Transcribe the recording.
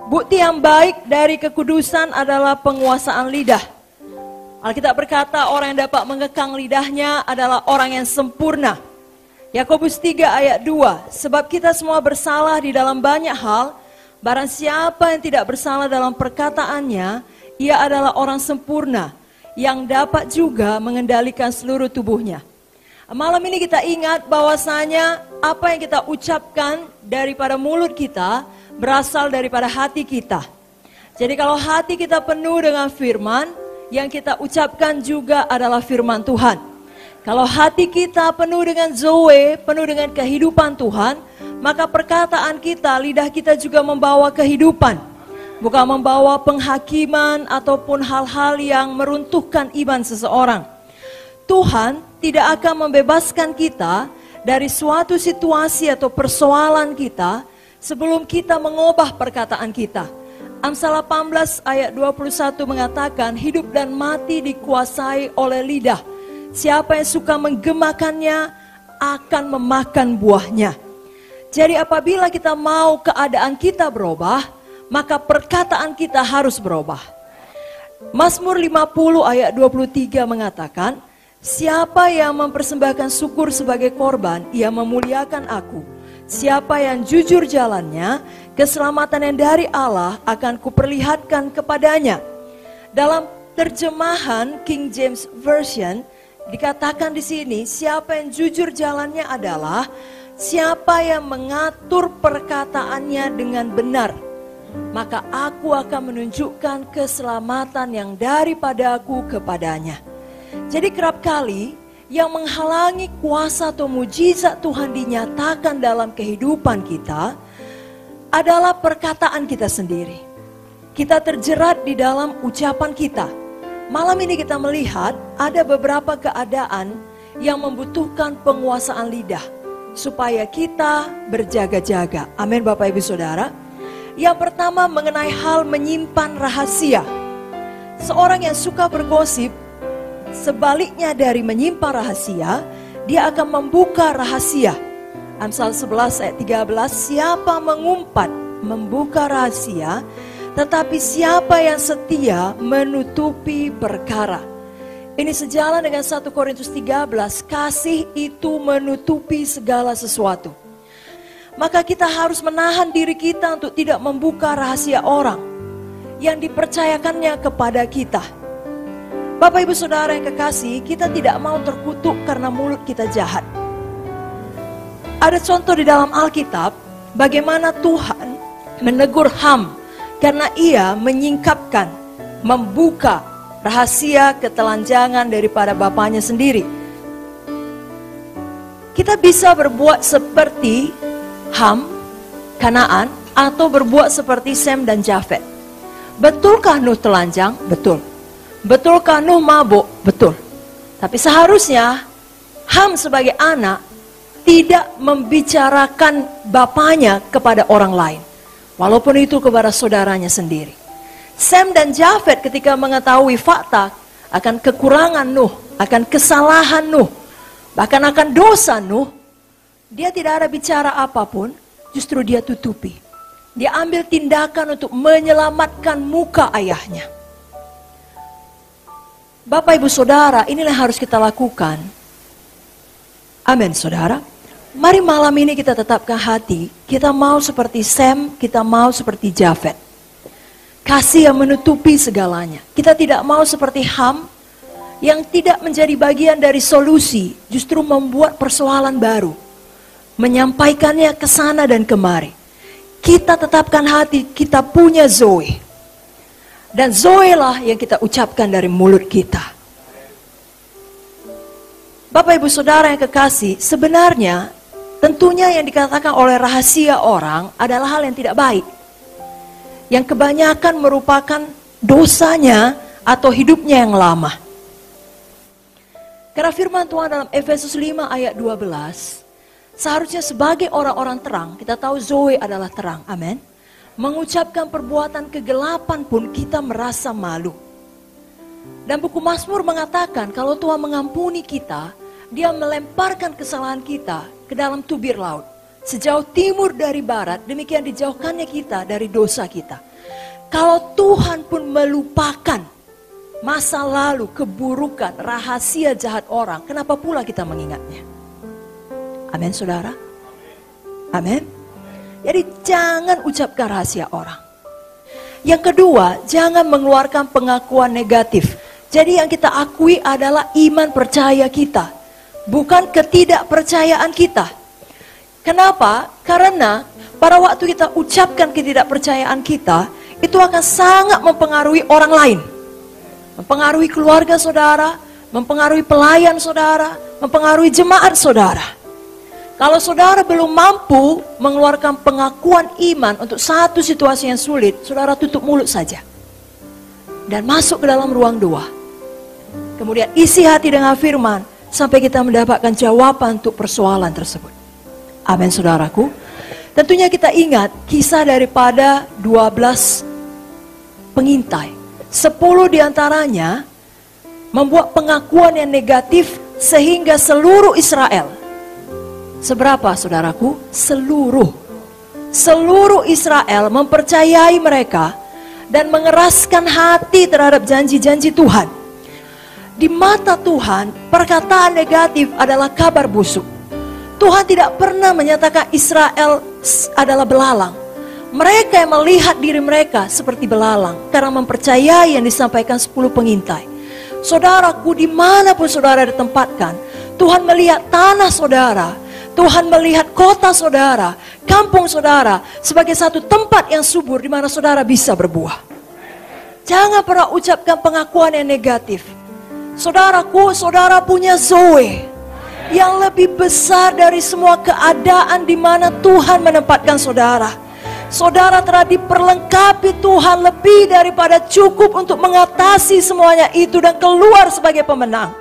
Bukti yang baik dari kekudusan adalah penguasaan lidah. Alkitab berkata orang yang dapat mengekang lidahnya adalah orang yang sempurna. Yakobus 3 ayat 2, sebab kita semua bersalah di dalam banyak hal, barang siapa yang tidak bersalah dalam perkataannya, ia adalah orang sempurna, yang dapat juga mengendalikan seluruh tubuhnya. Malam ini kita ingat bahwasanya apa yang kita ucapkan daripada mulut kita, berasal daripada hati kita. Jadi kalau hati kita penuh dengan firman, yang kita ucapkan juga adalah firman Tuhan. Kalau hati kita penuh dengan zoe, penuh dengan kehidupan Tuhan, maka perkataan kita, lidah kita juga membawa kehidupan. Bukan membawa penghakiman ataupun hal-hal yang meruntuhkan iman seseorang. Tuhan tidak akan membebaskan kita dari suatu situasi atau persoalan kita sebelum kita mengubah perkataan kita. Amsal 18 ayat 21 mengatakan, hidup dan mati dikuasai oleh lidah. Siapa yang suka menggemakannya akan memakan buahnya. Jadi apabila kita mau keadaan kita berubah, maka perkataan kita harus berubah. Mazmur 50 ayat 23 mengatakan, siapa yang mempersembahkan syukur sebagai korban, ia memuliakan aku. Siapa yang jujur jalannya, keselamatan yang dari Allah akan kuperlihatkan kepadanya. Dalam terjemahan King James Version dikatakan di sini, siapa yang jujur jalannya adalah siapa yang mengatur perkataannya dengan benar. Maka aku akan menunjukkan keselamatan yang daripadaku kepadanya. Jadi kerap kali yang menghalangi kuasa atau mujizat Tuhan dinyatakan dalam kehidupan kita adalah perkataan kita sendiri. Kita terjerat di dalam ucapan kita. Malam ini kita melihat ada beberapa keadaan yang membutuhkan penguasaan lidah supaya kita berjaga-jaga. Amin Bapak Ibu Saudara. Yang pertama mengenai hal menyimpan rahasia. Seorang yang suka bergosip, sebaliknya dari menyimpan rahasia, dia akan membuka rahasia. Amsal 11 ayat 13, siapa mengumpat membuka rahasia, tetapi siapa yang setia menutupi perkara. Ini sejalan dengan 1 Korintus 13, kasih itu menutupi segala sesuatu. Maka kita harus menahan diri kita untuk tidak membuka rahasia orang yang dipercayakannya kepada kita. Bapak Ibu Saudara yang kekasih, kita tidak mau terkutuk karena mulut kita jahat. Ada contoh di dalam Alkitab bagaimana Tuhan menegur Ham karena ia menyingkapkan, membuka rahasia ketelanjangan daripada bapaknya sendiri. Kita bisa berbuat seperti Ham, Kanaan, atau berbuat seperti Sem dan Jafet. Betulkah Nuh telanjang? Betul. Betulkah Nuh mabuk? Betul. Tapi seharusnya Ham sebagai anak tidak membicarakan bapaknya kepada orang lain. Walaupun itu kepada saudaranya sendiri. Sem dan Jafet ketika mengetahui fakta akan kekurangan Nuh, akan kesalahan Nuh, bahkan akan dosa Nuh, dia tidak ada bicara apapun, justru dia tutupi. Dia ambil tindakan untuk menyelamatkan muka ayahnya. Bapak Ibu Saudara, inilah yang harus kita lakukan. Amin Saudara. Mari malam ini kita tetapkan hati, kita mau seperti Sem, kita mau seperti Jafet. Kasih yang menutupi segalanya. Kita tidak mau seperti Ham yang tidak menjadi bagian dari solusi, justru membuat persoalan baru. Menyampaikannya ke sana dan kemari. Kita tetapkan hati, kita punya Zoe. Dan Zoe lah yang kita ucapkan dari mulut kita. Bapak Ibu Saudara yang kekasih, sebenarnya tentunya yang dikatakan oleh rahasia orang adalah hal yang tidak baik. Yang kebanyakan merupakan dosanya atau hidupnya yang lama. Karena firman Tuhan dalam Efesus 5 ayat 12, seharusnya sebagai orang-orang terang, kita tahu Zoe adalah terang, amin. Mengucapkan perbuatan kegelapan pun kita merasa malu. Dan buku Mazmur mengatakan kalau Tuhan mengampuni kita, Dia melemparkan kesalahan kita ke dalam tubir laut. Sejauh timur dari barat, demikian dijauhkannya kita dari dosa kita. Kalau Tuhan pun melupakan masa lalu, keburukan, rahasia jahat orang, kenapa pula kita mengingatnya? Amin, saudara. Amin. Jadi jangan ucapkan rahasia orang. Yang kedua, jangan mengeluarkan pengakuan negatif. Jadi yang kita akui adalah iman percaya kita, bukan ketidakpercayaan kita. Kenapa? Karena pada waktu kita ucapkan ketidakpercayaan kita, itu akan sangat mempengaruhi orang lain. Mempengaruhi keluarga saudara, mempengaruhi pelayan saudara, mempengaruhi jemaat saudara. Kalau saudara belum mampu mengeluarkan pengakuan iman untuk satu situasi yang sulit, saudara tutup mulut saja. Dan masuk ke dalam ruang doa. Kemudian isi hati dengan firman, sampai kita mendapatkan jawaban untuk persoalan tersebut. Amin, saudaraku. Tentunya kita ingat kisah daripada 12 pengintai. 10 diantaranya membuat pengakuan yang negatif sehingga seluruh Israel. Seberapa, saudaraku? Seluruh Israel mempercayai mereka dan mengeraskan hati terhadap janji-janji Tuhan. Di mata Tuhan, perkataan negatif adalah kabar busuk. Tuhan tidak pernah menyatakan Israel adalah belalang. Mereka yang melihat diri mereka seperti belalang karena mempercayai yang disampaikan 10 pengintai. Saudaraku, dimanapun saudara ditempatkan, Tuhan melihat tanah saudara, Tuhan melihat kota saudara, kampung saudara sebagai satu tempat yang subur di mana saudara bisa berbuah. Jangan pernah ucapkan pengakuan yang negatif. Saudaraku, saudara punya Zoe yang lebih besar dari semua keadaan di mana Tuhan menempatkan saudara. Saudara telah diperlengkapi Tuhan lebih daripada cukup untuk mengatasi semuanya itu dan keluar sebagai pemenang.